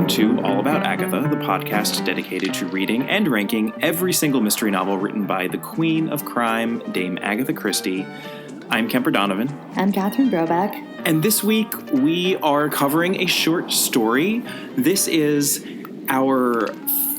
welcome to All About Agatha, the podcast dedicated to reading and ranking every single mystery novel written by the Queen of Crime, Dame Agatha Christie. I'm Kemper Donovan. I'm Catherine Brobeck. And this week we are covering a short story. This is our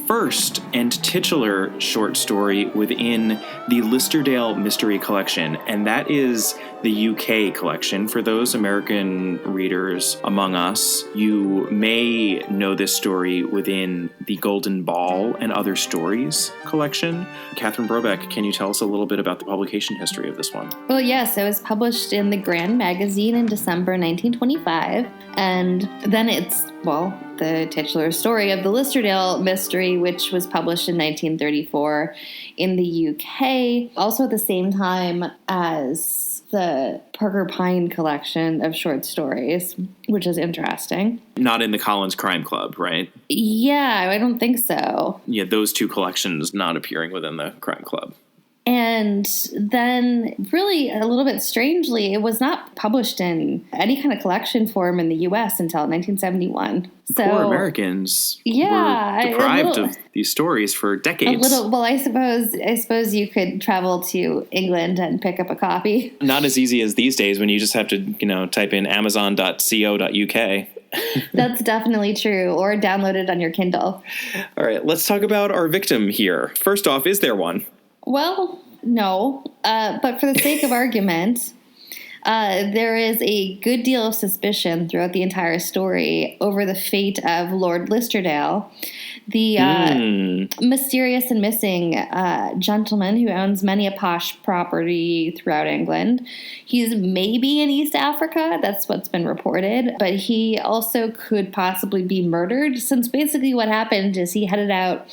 first and titular short story within the Listerdale Mystery Collection, and that is the UK collection. For those American readers among us, you may know this story within the Golden Ball and Other Stories collection. Catherine Brobeck, can you tell us a little bit about the publication history of this one? Well, yes, it was published in the Grand magazine in December 1925, and then it's, the titular story of the Listerdale mystery, which was published in 1934 in the UK, also at the same time as the Parker Pine collection of short stories, which is interesting. Not in the Collins Crime Club, right? Yeah, I don't think so. Yeah, those two collections not appearing within the Crime Club. And then, really, a little bit strangely, it was not published in any kind of collection form in the U.S. until 1971. So, poor Americans were deprived of these stories for decades. I suppose you could travel to England and pick up a copy. Not as easy as these days when you just have to, type in amazon.co.uk. That's definitely true, or download it on your Kindle. All right, let's talk about our victim here. First off, is there one? Well, no, but for the sake of argument, there is a good deal of suspicion throughout the entire story over the fate of Lord Listerdale, the mysterious and missing gentleman who owns many a posh property throughout England. He's maybe in East Africa, that's what's been reported, but he also could possibly be murdered, since basically what happened is he headed out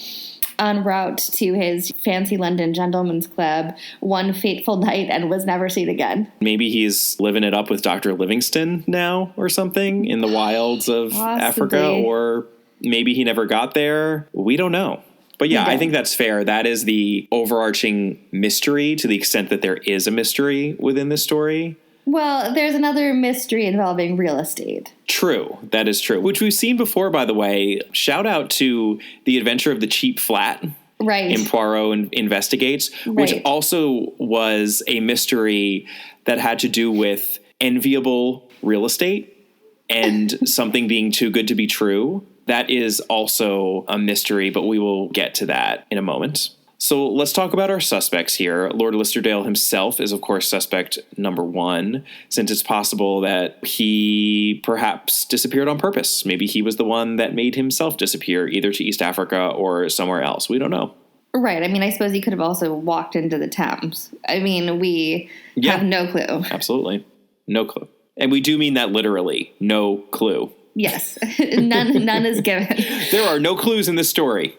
en route to his fancy London gentleman's club one fateful night and was never seen again. Maybe he's living it up with Dr. Livingston now or something in the wilds of Africa, or maybe he never got there. We don't know. But yeah, I think that's fair. That is the overarching mystery, to the extent that there is a mystery within this story. Well, there's another mystery involving real estate. True. That is true. Which we've seen before, by the way. Shout out to The Adventure of the Cheap Flat. Right. In Poirot Investigates, which also was a mystery that had to do with enviable real estate and something being too good to be true. That is also a mystery, but we will get to that in a moment. So let's talk about our suspects here. Lord Listerdale himself is, of course, suspect number one, since it's possible that he perhaps disappeared on purpose. Maybe he was the one that made himself disappear, either to East Africa or somewhere else. We don't know. Right. I mean, I suppose he could have also walked into the Thames. I mean, we have no clue. Absolutely. No clue. And we do mean that literally. No clue. Yes, none is given. There are no clues in this story.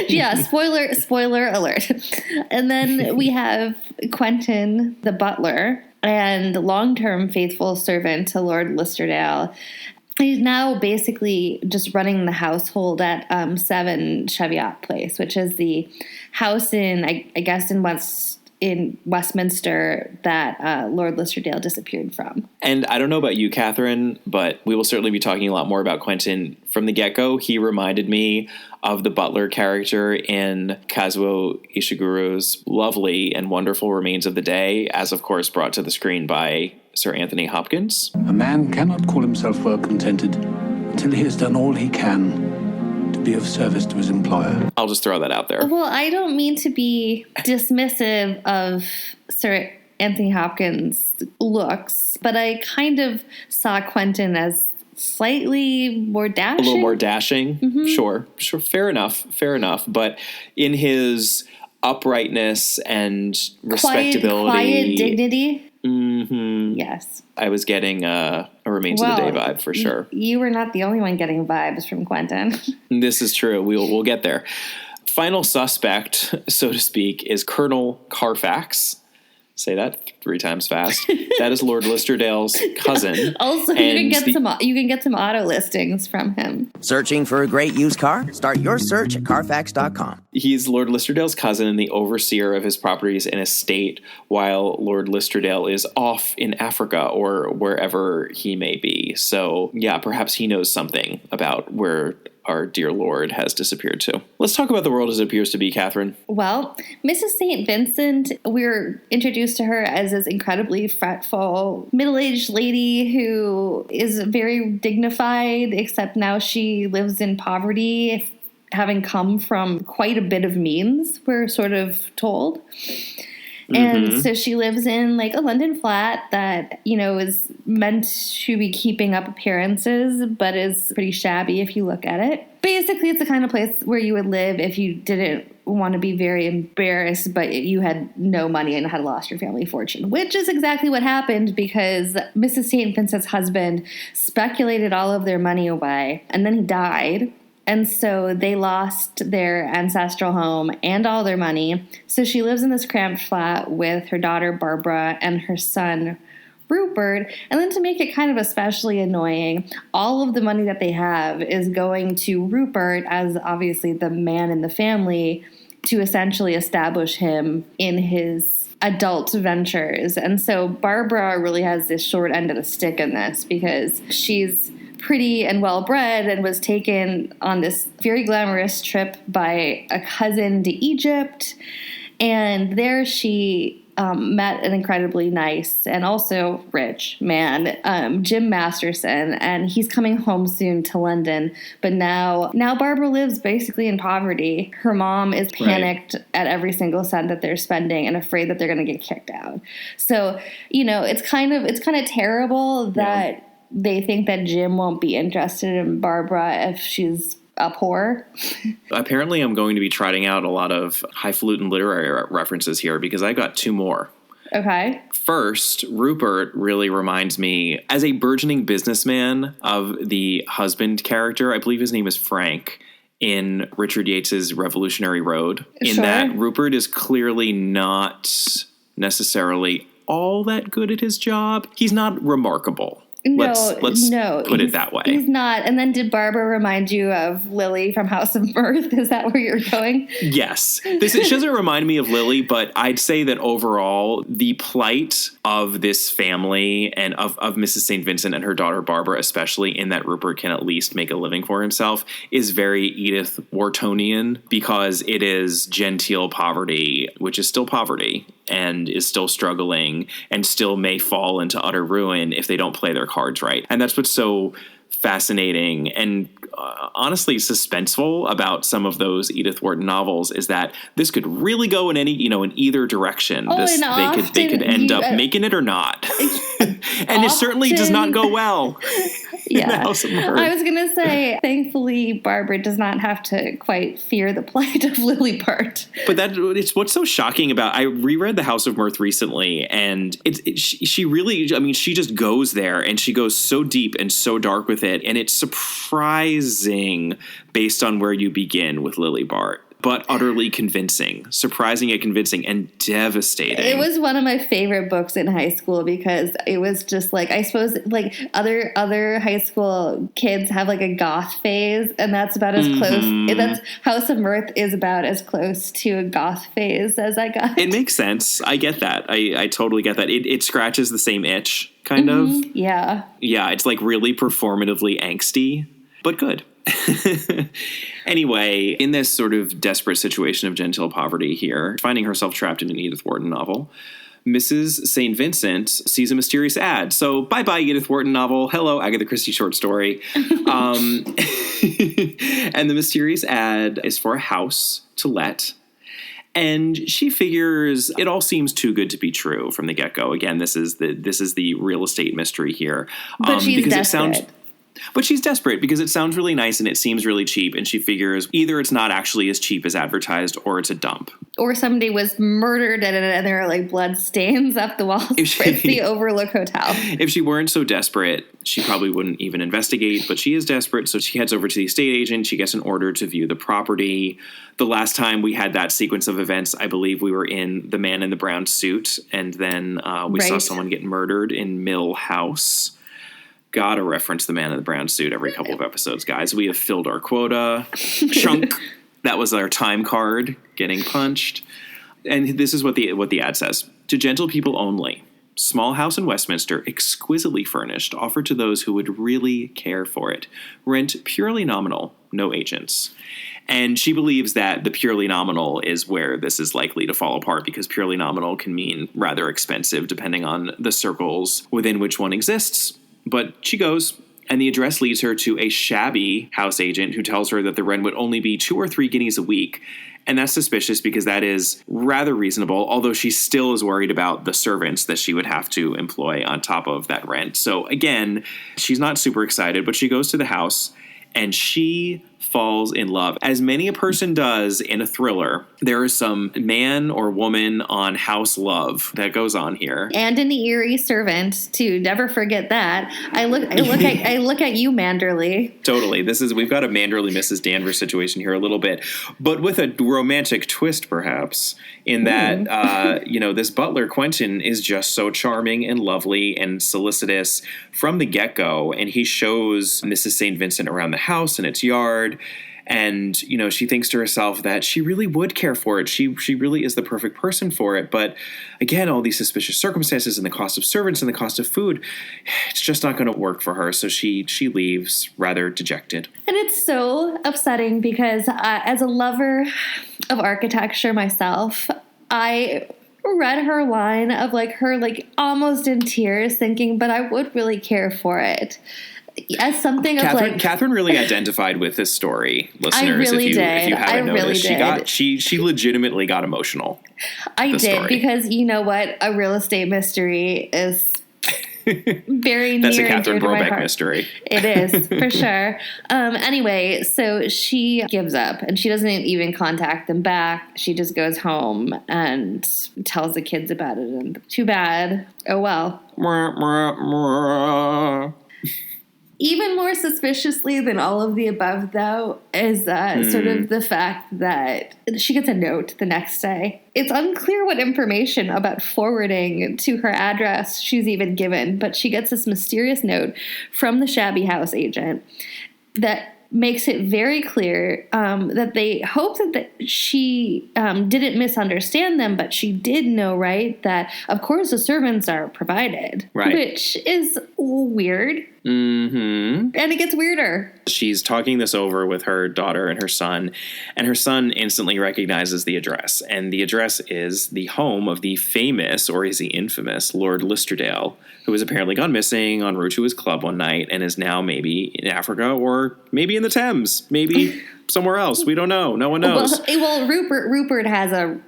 Yeah, spoiler alert. And then we have Quentin, the butler, and long-term faithful servant to Lord Listerdale. He's now basically just running the household at 7 Cheviot Place, which is the house in Westminster that Lord Listerdale disappeared from. And I don't know about you, Catherine, but we will certainly be talking a lot more about Quentin. From the get-go, he reminded me of the butler character in Kazuo Ishiguro's lovely and wonderful Remains of the Day, as of course brought to the screen by Sir Anthony Hopkins. A man cannot call himself well-contented until he has done all he can to be of service to his employer. I'll just throw that out there. Well, I don't mean to be dismissive of Sir Anthony Hopkins' looks, but I kind of saw Quentin as slightly more dashing. A little more dashing? Mm-hmm. Sure. Fair enough. But in his uprightness and respectability. Quiet dignity. Mm-hmm. Yes. I was getting a Remains of the Day vibe for sure. You were not the only one getting vibes from Quentin. This is true. We'll get there. Final suspect, so to speak, is Colonel Carfax. Say that 3 times fast. That is Lord Listerdale's cousin. Also, you can get some auto listings from him. Searching for a great used car? Start your search at Carfax.com. He's Lord Listerdale's cousin and the overseer of his properties and estate, while Lord Listerdale is off in Africa or wherever he may be. So, yeah, perhaps he knows something about where our dear Lord has disappeared to. Let's talk about the world as it appears to be, Catherine. Well, Mrs. St. Vincent, we're introduced to her as this incredibly fretful middle-aged lady who is very dignified, except now she lives in poverty, having come from quite a bit of means, we're sort of told. And so she lives in like a London flat that, you know, is meant to be keeping up appearances, but is pretty shabby if you look at it. Basically, it's the kind of place where you would live if you didn't want to be very embarrassed, but you had no money and had lost your family fortune, which is exactly what happened because Mrs. St. Vincent's husband speculated all of their money away, and then he died. And so they lost their ancestral home and all their money. So she lives in this cramped flat with her daughter, Barbara, and her son, Rupert. And then to make it kind of especially annoying, all of the money that they have is going to Rupert as obviously the man in the family to essentially establish him in his adult ventures. And so Barbara really has this short end of the stick in this because she's pretty and well-bred and was taken on this very glamorous trip by a cousin to Egypt. And there she met an incredibly nice and also rich man, Jim Masterson, and he's coming home soon to London. But now Barbara lives basically in poverty. Her mom is panicked at every single cent that they're spending and afraid that they're going to get kicked out. So, you know, it's kind of terrible that they think that Jim won't be interested in Barbara if she's a poor. Apparently, I'm going to be trotting out a lot of highfalutin literary references here because I got two more. Okay. First, Rupert really reminds me, as a burgeoning businessman, of the husband character. I believe his name is Frank in Richard Yates's Revolutionary Road. In that Rupert is clearly not necessarily all that good at his job. He's not remarkable. Let's put it that way. He's not. And then did Barbara remind you of Lily from House of Mirth? Is that where you're going? Yes. She doesn't remind me of Lily, but I'd say that overall, the plight of this family and of Mrs. St. Vincent and her daughter Barbara, especially in that Rupert can at least make a living for himself, is very Edith Whartonian because it is genteel poverty, which is still poverty and is still struggling and still may fall into utter ruin if they don't play their cards right. And that's what's so fascinating and honestly suspenseful about some of those Edith Wharton novels is that this could really go in in either direction. They could end up making it or not. And it certainly does not go well. Yeah. I was going to say, thankfully, Barbara does not have to quite fear the plight of Lily Part. But it's what's so shocking about, I reread The House of Mirth recently, and she really, I mean, she just goes there and she goes so deep and so dark with it. And it's surprising based on where you begin with Lily Bart. But utterly convincing, surprising and convincing, and devastating. It was one of my favorite books in high school because it was just like, I suppose, like other high school kids have like a goth phase, and that's about as close. That's House of Mirth is about as close to a goth phase as I got. It makes sense. I get that. I totally get that. It scratches the same itch, kind of. Yeah. Yeah, it's like really performatively angsty, but good. Anyway, in this sort of desperate situation of genteel poverty here, finding herself trapped in an Edith Wharton novel, Mrs. St. Vincent sees a mysterious ad. So bye-bye, Edith Wharton novel. Hello, Agatha Christie short story. And the mysterious ad is for a house to let. And she figures it all seems too good to be true from the get-go. Again, this is the real estate mystery here. But she's desperate. But she's desperate because it sounds really nice and it seems really cheap. And she figures either it's not actually as cheap as advertised or it's a dump. Or somebody was murdered and there are like blood stains up the walls. It's the Overlook Hotel. If she weren't so desperate, she probably wouldn't even investigate. But she is desperate. So she heads over to the estate agent. She gets an order to view the property. The last time we had that sequence of events, I believe we were in The Man in the Brown Suit. And then we saw someone get murdered in Mill House. Gotta reference The Man in the Brown Suit every couple of episodes, guys. We have filled our quota. Chunk. That was our time card getting punched. And this is what the ad says. To gentle people only. small house in Westminster, exquisitely furnished, offered to those who would really care for it. Rent purely nominal, no agents. And she believes that the purely nominal is where this is likely to fall apart, because purely nominal can mean rather expensive depending on the circles within which one exists. But she goes, and the address leads her to a shabby house agent who tells her that the rent would only be 2 or 3 guineas a week. And that's suspicious because that is rather reasonable, although she still is worried about the servants that she would have to employ on top of that rent. So again, she's not super excited, but she goes to the house and she falls in love. As many a person does in a thriller, there is some man or woman on house love that goes on here. And an eerie servant, too. Never forget that. I look at you, Manderley. Totally. We've got a Manderley Mrs. Danvers situation here a little bit, but with a romantic twist, perhaps, in that, this butler, Quentin, is just so charming and lovely and solicitous from the get-go, and he shows Mrs. St. Vincent around the house and its yard. And, she thinks to herself that she really would care for it. She really is the perfect person for it. But again, all these suspicious circumstances and the cost of servants and the cost of food, it's just not going to work for her. So she leaves rather dejected. And it's so upsetting because as a lover of architecture myself, I read her line of her almost in tears thinking, but I would really care for it. As something Catherine really identified with this story, listeners. If you haven't noticed, really she legitimately got emotional. I did story. Because you know what, a real estate mystery is very That's near a Catherine and dear to my Brobeck heart. mystery. It is for sure. Anyway, so she gives up and she doesn't even contact them back. She just goes home and tells the kids about it. And too bad. Oh well. Even more suspiciously than all of the above, though, is sort of the fact that she gets a note the next day. It's unclear what information about forwarding to her address she's even given, but she gets this mysterious note from the shabby house agent that makes it very clear that they hope that she didn't misunderstand them, but she did know, right, that, of course, the servants are provided. Right. Which is weird. Mm-hmm. And it gets weirder. She's talking this over with her daughter and her son instantly recognizes the address. And the address is the home of the famous, or is he infamous, Lord Listerdale, who has apparently gone missing en route to his club one night and is now maybe in Africa or maybe in the Thames, maybe somewhere else. We don't know. No one knows. Well, Rupert has a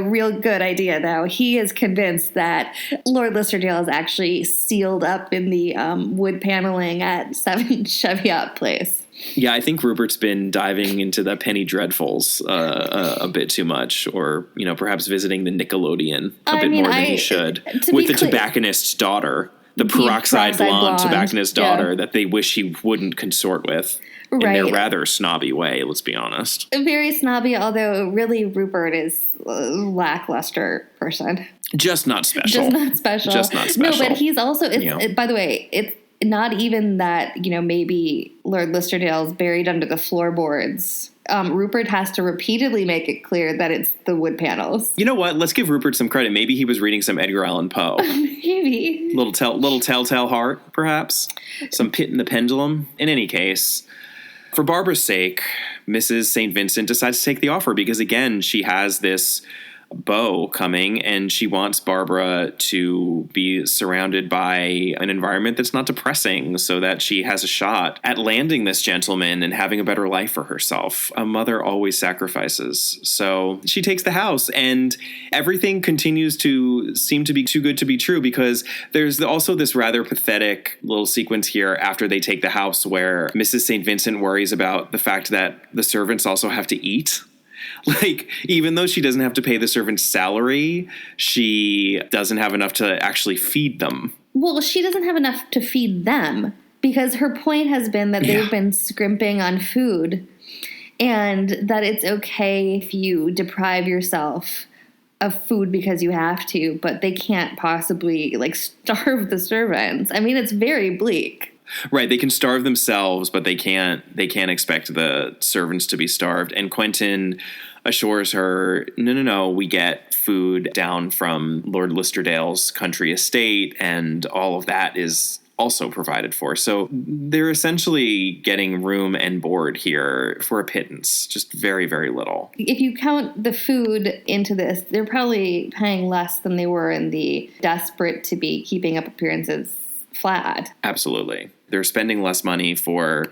real good idea, though. He is convinced that Lord Listerdale is actually sealed up in the wood paneling at 7 Cheviot Place. Yeah, I think Rupert's been diving into the Penny Dreadfuls a bit too much, or, perhaps visiting the Nickelodeon a bit more than he should, with the tobacconist's daughter, the peroxide blonde tobacconist's daughter that they wish he wouldn't consort with. In their rather snobby way, let's be honest. Very snobby, although really Rupert is a lackluster person. Just not special. Just not special. No, but he's also, by the way, it's not even that, maybe Lord Listerdale's buried under the floorboards. Rupert has to repeatedly make it clear that it's the wood panels. You know what? Let's give Rupert some credit. Maybe he was reading some Edgar Allan Poe. Maybe. Little Telltale Heart, perhaps. Some Pit and the Pendulum. In any case, for Barbara's sake, Mrs. St. Vincent decides to take the offer because, again, she has this beau coming and she wants Barbara to be surrounded by an environment that's not depressing so that she has a shot at landing this gentleman and having a better life for herself. A mother always sacrifices. So she takes the house and everything continues to seem to be too good to be true because there's also this rather pathetic little sequence here after they take the house where Mrs. St. Vincent worries about the fact that the servants also have to eat. Even though she doesn't have to pay the servant's salary, she doesn't have enough to actually feed them. Well, she doesn't have enough to feed them because her point has been that they've been scrimping on food and that it's okay if you deprive yourself of food because you have to, but they can't possibly starve the servants. I mean, it's very bleak. Right, they can starve themselves, but they can't expect the servants to be starved. And Quentin assures her, no, we get food down from Lord Listerdale's country estate, and all of that is also provided for. So they're essentially getting room and board here for a pittance, just very, very little. If you count the food into this, they're probably paying less than they were in the desperate to be keeping up appearances flat. Absolutely. They're spending less money for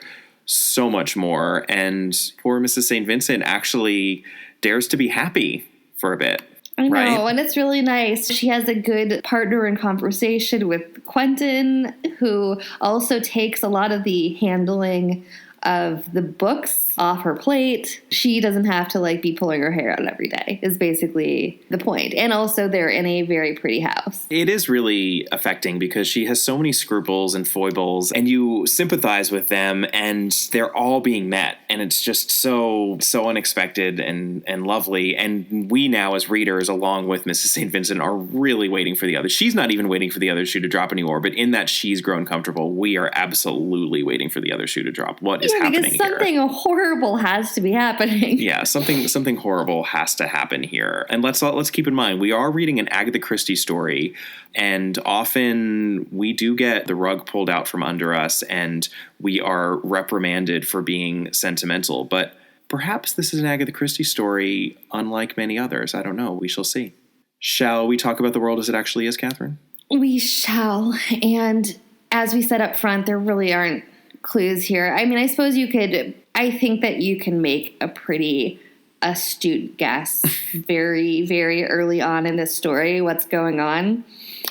so much more, and poor Mrs. St. Vincent actually dares to be happy for a bit. I know, right? And it's really nice. She has a good partner in conversation with Quentin, who also takes a lot of the handling of the books off her plate. She doesn't have to be pulling her hair out every day is basically the point. And also they're in a very pretty house. It is really affecting because she has so many scruples and foibles, and you sympathize with them, and they're all being met. And it's just so unexpected and lovely. And we now as readers, along with Mrs. St. Vincent, are really waiting for the other. She's not even waiting for the other shoe to drop anymore, but in that she's grown comfortable, we are absolutely waiting for the other shoe to drop. What is happening because something here? horrible has to be happening. Yeah, something horrible has to happen here. And let's keep in mind, we are reading an Agatha Christie story, and often we do get the rug pulled out from under us, and we are reprimanded for being sentimental. But perhaps this is an Agatha Christie story unlike many others. I don't know. We shall see. Shall we talk about the world as it actually is, Catherine? We shall. And as we said up front, there really aren't clues here. I mean, I suppose I think that you can make a pretty astute guess very, very early on in this story what's going on.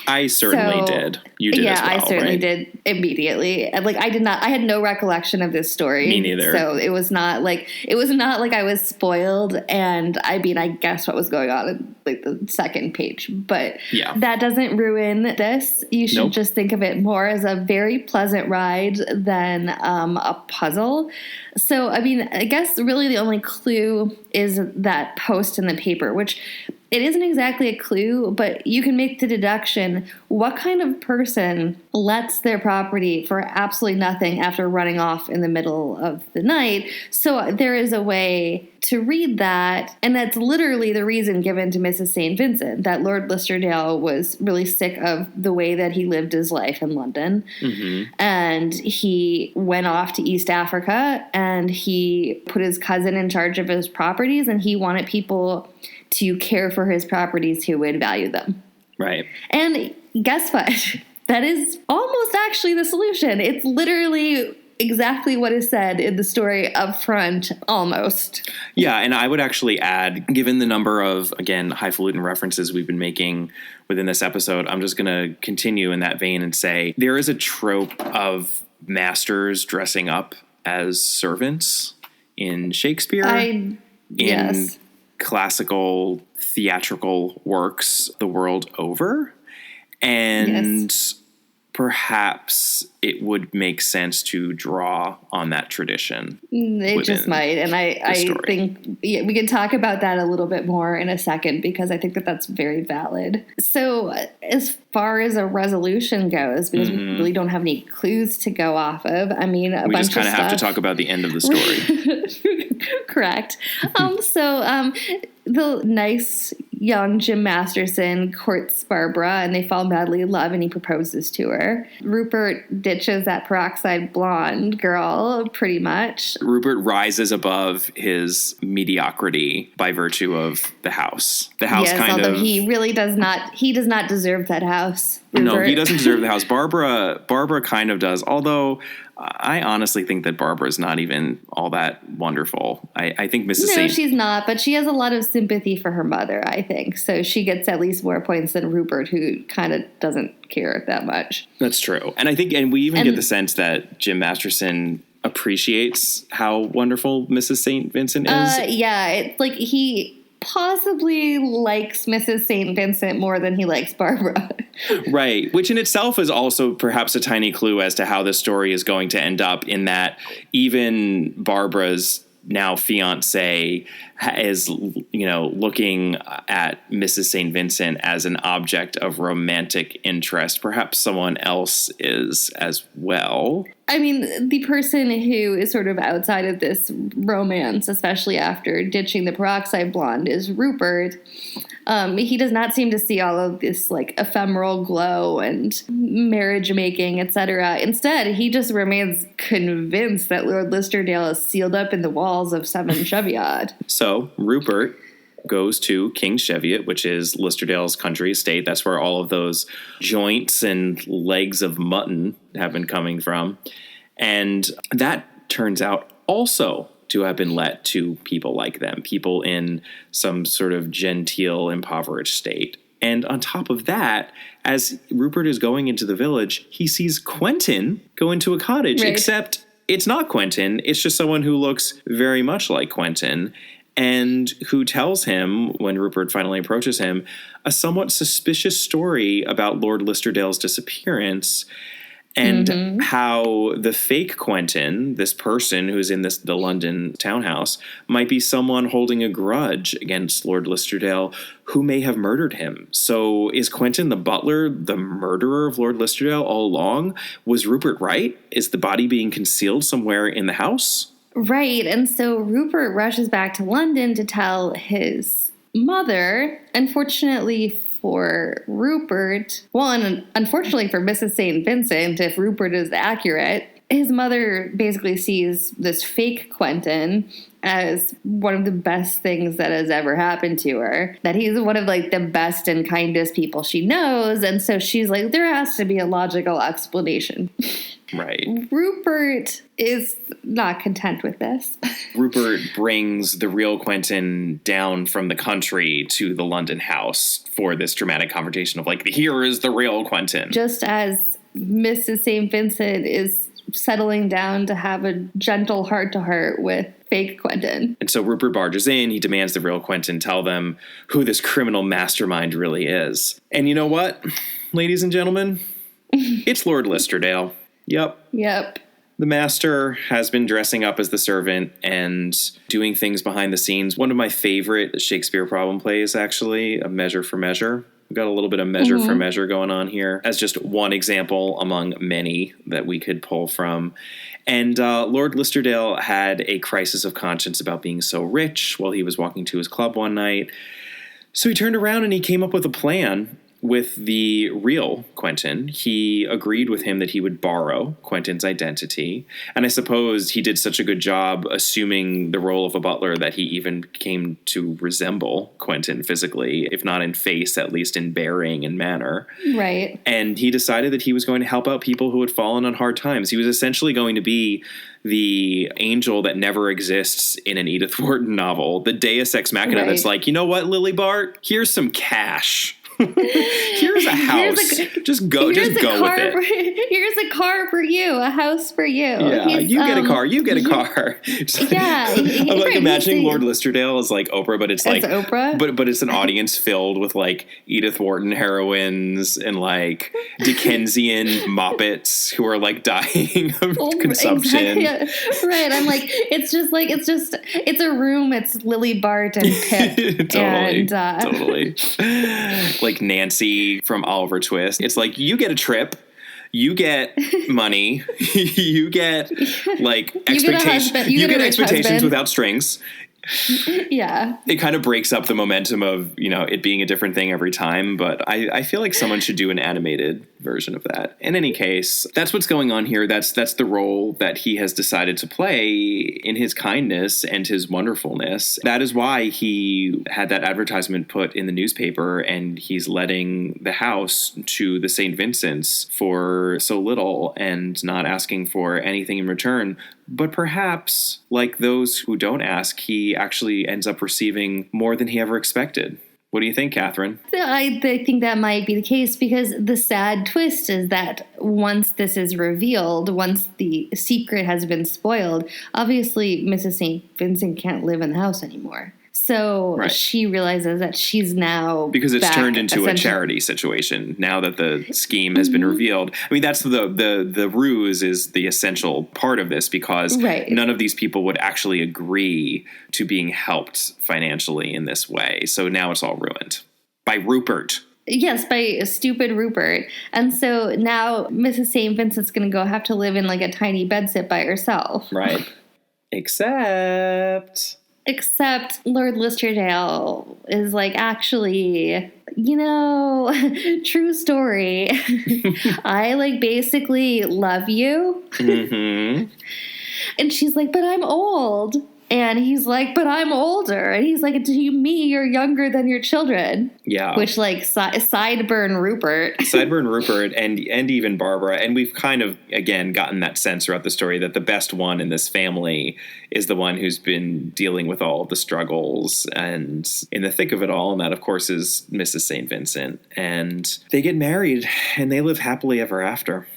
I certainly did. You did as well, I certainly right? did immediately. And I had no recollection of this story. Me neither. So it was not like I was spoiled, and I guess what was going on in the second page. But that doesn't ruin this. You should just think of it more as a very pleasant ride than a puzzle. So, I guess really the only clue is that post in the paper, which it isn't exactly a clue, but you can make the deduction. What kind of person lets their property for absolutely nothing after running off in the middle of the night? So there is a way to read that, and that's literally the reason given to Mrs. St. Vincent, that Lord Listerdale was really sick of the way that he lived his life in London. Mm-hmm. And he went off to East Africa, and he put his cousin in charge of his properties, and he wanted people to care for his properties who would value them. Right. And guess what? That is almost actually the solution. It's literally exactly what is said in the story up front, almost. Yeah, and I would actually add, given the number of, again, highfalutin references we've been making within this episode, I'm just going to continue in that vein and say there is a trope of masters dressing up as servants in Shakespeare. Yes. Classical theatrical works the world over. And perhaps it would make sense to draw on that tradition. It just might. And I think we can talk about that a little bit more in a second, because I think that that's very valid. So as far as a resolution goes, because we really don't have any clues to go off of, we just kind of have to talk about the end of the story. Correct. The nice young Jim Masterson courts Barbara, and they fall madly in love, and he proposes to her. Rupert ditches that peroxide blonde girl, pretty much. Rupert rises above his mediocrity by virtue of the house. The house he really does not. He does not deserve that house. Rupert. No, he doesn't deserve the house. Barbara kind of does, although I honestly think that Barbara's not even all that wonderful. I think Mrs. No, she's not, but she has a lot of sympathy for her mother, I think. So she gets at least more points than Rupert, who kind of doesn't care that much. That's true. And I think, and we even get the sense that Jim Masterson appreciates how wonderful Mrs. St. Vincent is. It's like he possibly likes Mrs. St. Vincent more than he likes Barbara. Right, which in itself is also perhaps a tiny clue as to how the story is going to end up, in that even Barbara's now fiance is, looking at Mrs. St. Vincent as an object of romantic interest. Perhaps someone else is as well. I mean, the person who is sort of outside of this romance, especially after ditching the peroxide blonde, is Rupert. He does not seem to see all of this like ephemeral glow and marriage making, etc. Instead, he just remains convinced that Lord Listerdale is sealed up in the walls of 7 Cheviot. So Rupert goes to King's Cheviot, which is Listerdale's country estate. That's where all of those joints and legs of mutton have been coming from. And that turns out also to have been let to people like them, people in some sort of genteel, impoverished state. And on top of that, as Rupert is going into the village, he sees Quentin go into a cottage, right. Except it's not Quentin. It's just someone who looks very much like Quentin, and who tells him, when Rupert finally approaches him, a somewhat suspicious story about Lord Listerdale's disappearance, and how the fake Quentin, this person who's in the London townhouse, might be someone holding a grudge against Lord Listerdale who may have murdered him. So is Quentin the butler the murderer of Lord Listerdale all along? Was Rupert right? Is the body being concealed somewhere in the house? Right, and so Rupert rushes back to London to tell his mother. Unfortunately for Rupert, and unfortunately for Mrs. St. Vincent, if Rupert is accurate, his mother basically sees this fake Quentin as one of the best things that has ever happened to her, that he's one of like the best and kindest people she knows, and so she's like, there has to be a logical explanation. Right. Rupert is not content with this. Rupert brings the real Quentin down from the country to the London house for this dramatic confrontation of like, here is the real Quentin. Just as Mrs. St. Vincent is settling down to have a gentle heart-to-heart with fake Quentin. And so Rupert barges in. He demands the real Quentin tell them who this criminal mastermind really is. And you know what, ladies and gentlemen? It's Lord Listerdale. Yep. The master has been dressing up as the servant and doing things behind the scenes. One of my favorite Shakespeare problem plays, actually, A Measure for Measure. We've got a little bit of measure for measure going on here as just one example among many that we could pull from. And Lord Listerdale had a crisis of conscience about being so rich while he was walking to his club one night. So he turned around and he came up with a plan with the real Quentin. He agreed with him that he would borrow Quentin's identity. And I suppose he did such a good job assuming the role of a butler that he even came to resemble Quentin physically, if not in face, at least in bearing and manner. Right. And he decided that he was going to help out people who had fallen on hard times. He was essentially going to be the angel that never exists in an Edith Wharton novel, the Deus Ex Machina that's like, you know what, Lily Bart? Here's some cash. Here's a house. Just go with it. Here's a car for you, a house for you. Yeah, you get a car. You get a car. Yeah, I'm like imagining Lord Listerdale as like Oprah, but it's like Oprah. But it's an audience filled with like Edith Wharton heroines and like Dickensian moppets who are like dying of consumption. Exactly. Right. I'm like, it's a room. It's Lily Bart and Pip. Totally. Like Nancy from Oliver Twist. It's like, you get a trip, you get money, you get like expectations. You get expectations without strings. Yeah. It kind of breaks up the momentum of, it being a different thing every time. But I feel like someone should do an animated version of that. In any case, that's what's going on here. That's the role that he has decided to play in his kindness and his wonderfulness. That is why he had that advertisement put in the newspaper, and he's letting the house to the St. Vincent's for so little and not asking for anything in return. But perhaps, like those who don't ask, he actually ends up receiving more than he ever expected. What do you think, Catherine? I think that might be the case, because the sad twist is that once this is revealed, once the secret has been spoiled, obviously Mrs. St. Vincent can't live in the house anymore. So she realizes that she's now because it's turned into a charity situation now that the scheme has been revealed. I mean, that's the ruse is the essential part of this, because none of these people would actually agree to being helped financially in this way. So now it's all ruined by Rupert. Yes, by stupid Rupert. And so now Mrs. St. Vincent's going to go have to live in like a tiny bedsit by herself. Right. Except Lord Listerdale is like, actually, true story. I like basically love you. Mm-hmm. And she's like, but I'm old. And he's like, but I'm older. And he's like, to me, you're younger than your children. Yeah. Which, like, sideburn Rupert. Sideburn Rupert and even Barbara. And we've kind of, again, gotten that sense throughout the story that the best one in this family is the one who's been dealing with all the struggles and in the thick of it all. And that, of course, is Mrs. St. Vincent. And they get married and they live happily ever after.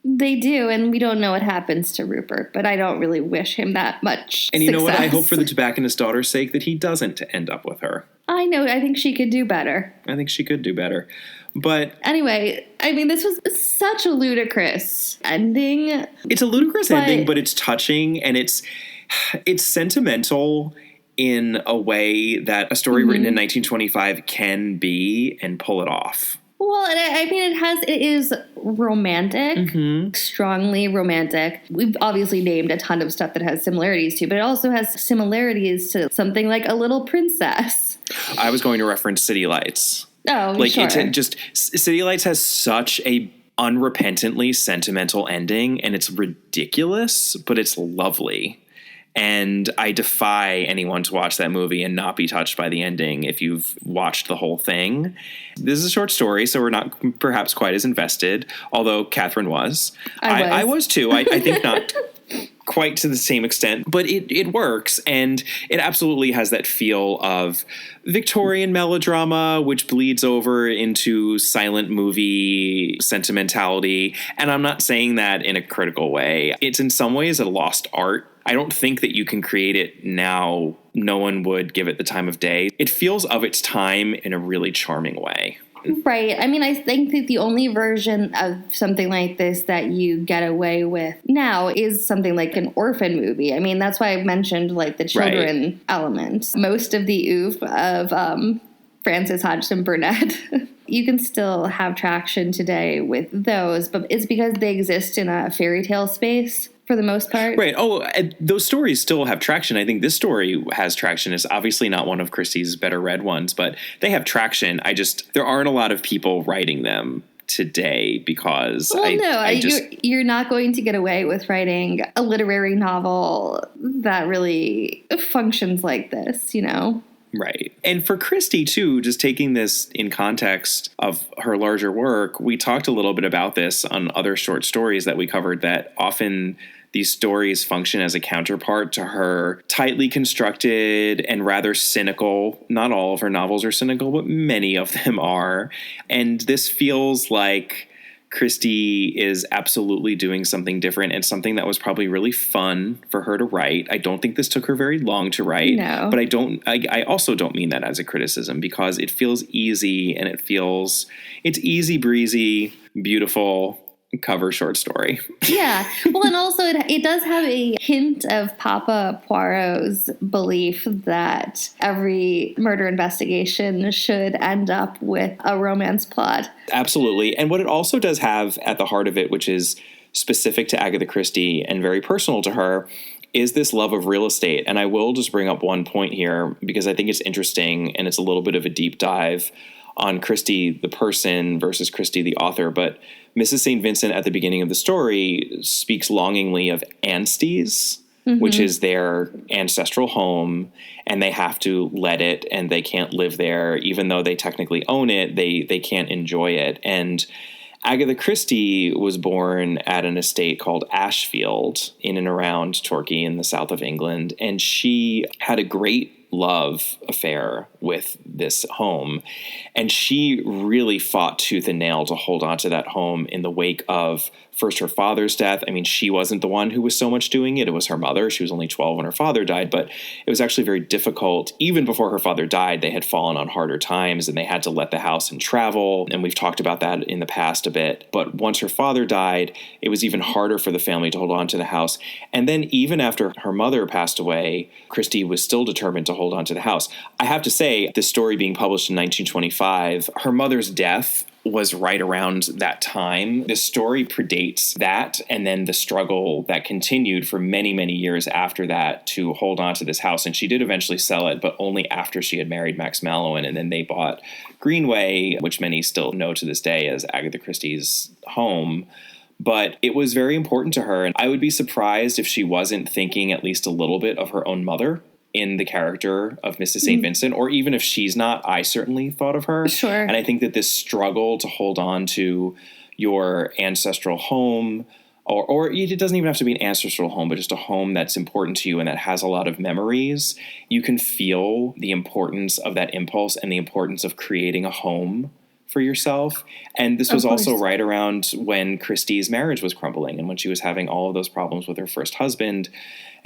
They do, and we don't know what happens to Rupert, but I don't really wish him that much And you know what? I success. hope for the tobacconist daughter's sake that he doesn't end up with her. I know. I think she could do better. I think she could do better. But anyway, I mean, this was such a ludicrous ending. It's a ludicrous ending, but it's touching, and it's sentimental in a way that a story written in 1925 can be and pull it off. Well, I mean, it is romantic, strongly romantic. We've obviously named a ton of stuff that has similarities to, but it also has similarities to something like A Little Princess. I was going to reference City Lights. Oh, like, sure. It's just City Lights has such a unrepentantly sentimental ending, and it's ridiculous, but it's lovely. And I defy anyone to watch that movie and not be touched by the ending if you've watched the whole thing. This is a short story, so we're not perhaps quite as invested, although Catherine was. I was too. I think not quite to the same extent, but it works, and it absolutely has that feel of Victorian melodrama, which bleeds over into silent movie sentimentality. And I'm not saying that in a critical way. It's in some ways a lost art. I don't think that you can create it now. No one would give it the time of day. It feels of its time in a really charming way. Right. I mean, I think that the only version of something like this that you get away with now is something like an orphan movie. I mean, that's why I mentioned like the children element. Most of the oof of Frances Hodgson Burnett, you can still have traction today with those, but it's because they exist in a fairy tale space. For the most part. Right. Oh, those stories still have traction. I think this story has traction. It's obviously not one of Christie's better read ones, but they have traction. There aren't a lot of people writing them today because you're not going to get away with writing a literary novel that really functions like this, Right. And for Christie, too, just taking this in context of her larger work, we talked a little bit about this on other short stories that we covered, that often these stories function as a counterpart to her tightly constructed and rather cynical. Not all of her novels are cynical, but many of them are. And this feels like Christie is absolutely doing something different, and something that was probably really fun for her to write. I don't think this took her very long to write, but I also don't mean that as a criticism, because it feels easy, and it's easy breezy, beautiful cover short story. Yeah. Well, and also it does have a hint of Papa Poirot's belief that every murder investigation should end up with a romance plot. Absolutely. And what it also does have at the heart of it, which is specific to Agatha Christie and very personal to her, is this love of real estate. And I will just bring up one point here because I think it's interesting, and it's a little bit of a deep dive on Christie the person versus Christie the author. But Mrs. St. Vincent at the beginning of the story speaks longingly of Anstey's, which is their ancestral home, and they have to let it, and they can't live there. Even though they technically own it, they can't enjoy it. And Agatha Christie was born at an estate called Ashfield in and around Torquay in the south of England, and she had a great love affair with this home. And she really fought tooth and nail to hold on to that home in the wake of first her father's death. I mean, she wasn't the one who was so much doing it. It was her mother. She was only 12 when her father died, but it was actually very difficult. Even before her father died, they had fallen on harder times and they had to let the house and travel. And we've talked about that in the past a bit. But once her father died, it was even harder for the family to hold on to the house. And then even after her mother passed away, Christie was still determined to hold on to the house. I have to say, this story story being published in 1925, her mother's death was right around that time. The story predates that, and then the struggle that continued for many, many years after that to hold on to this house. And she did eventually sell it, but only after she had married Max Mallowan, and then they bought Greenway, which many still know to this day as Agatha Christie's home. But it was very important to her, and I would be surprised if she wasn't thinking at least a little bit of her own mother in the character of Mrs. St. Vincent, or even if she's not, I certainly thought of her. Sure. And I think that this struggle to hold on to your ancestral home, or it doesn't even have to be an ancestral home, but just a home that's important to you and that has a lot of memories, you can feel the importance of that impulse and the importance of creating a home for yourself. And this was also right around when Christie's marriage was crumbling and when she was having all of those problems with her first husband,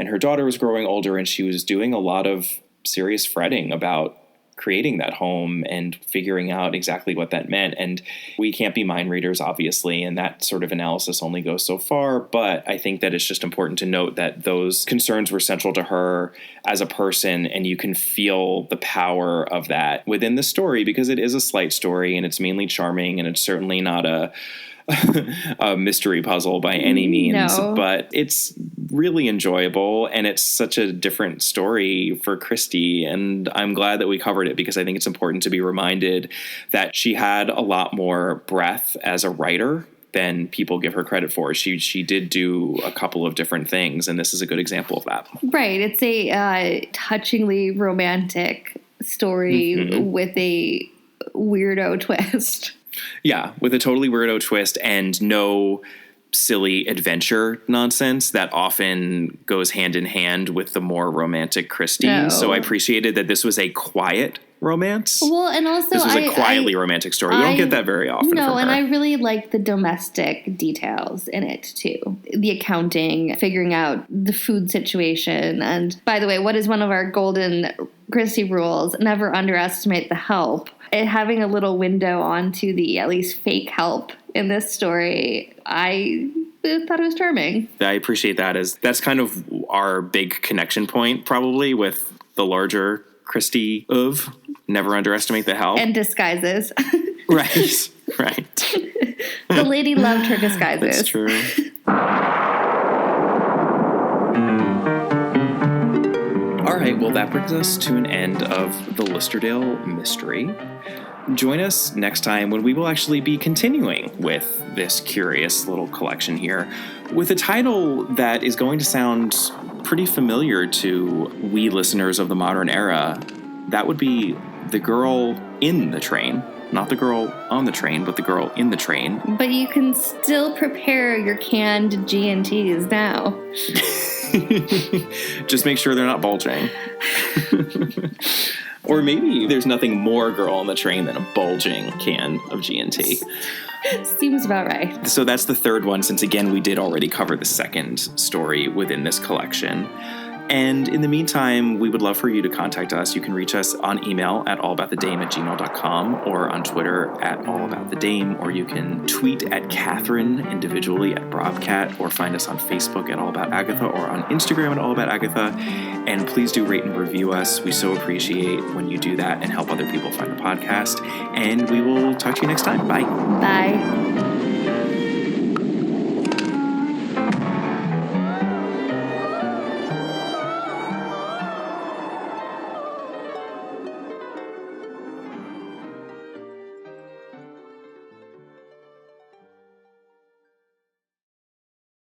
and her daughter was growing older, and she was doing a lot of serious fretting about creating that home and figuring out exactly what that meant. And we can't be mind readers, obviously, and that sort of analysis only goes so far. But I think that it's just important to note that those concerns were central to her as a person, and you can feel the power of that within the story, because it is a slight story and it's mainly charming, and it's certainly not a mystery puzzle by any means, but it's really enjoyable, and it's such a different story for Christie. And I'm glad that we covered it, because I think it's important to be reminded that she had a lot more breadth as a writer than people give her credit for. She did do a couple of different things, and this is a good example of that. Right. It's a touchingly romantic story with a weirdo twist. Yeah, with a totally weirdo twist and no silly adventure nonsense that often goes hand in hand with the more romantic Christie. No. So I appreciated that this was a quiet romance. Well, and also this was a quietly romantic story. We don't get that very often. No, from and her. I really like the domestic details in it too. The accounting, figuring out the food situation. And by the way, what is one of our golden Christie rules? Never underestimate the help. And having a little window onto the at least fake help in this story, I thought it was charming. I appreciate that. That's kind of our big connection point, probably, with the larger Christie of never underestimate the help. And disguises. Right. The lady loved her disguises. That's true. All right, well, that brings us to an end of the Listerdale mystery. Join us next time when we will actually be continuing with this curious little collection here with a title that is going to sound pretty familiar to we listeners of the modern era. That would be The Girl in the Train. Not the girl on the train, but the girl in the train. But you can still prepare your canned G&Ts now. Just make sure they're not bulging. Or maybe there's nothing more girl on the train than a bulging can of G&T. Seems about right. So that's the third one, since again we did already cover the second story within this collection. And in the meantime, we would love for you to contact us. You can reach us on email at allaboutthedame@gmail.com, or on Twitter at allaboutthedame, or you can tweet at Catherine individually at Brobcat, or find us on Facebook at allaboutagatha, or on Instagram at allaboutagatha. And please do rate and review us. We so appreciate when you do that and help other people find the podcast. And we will talk to you next time. Bye. Bye.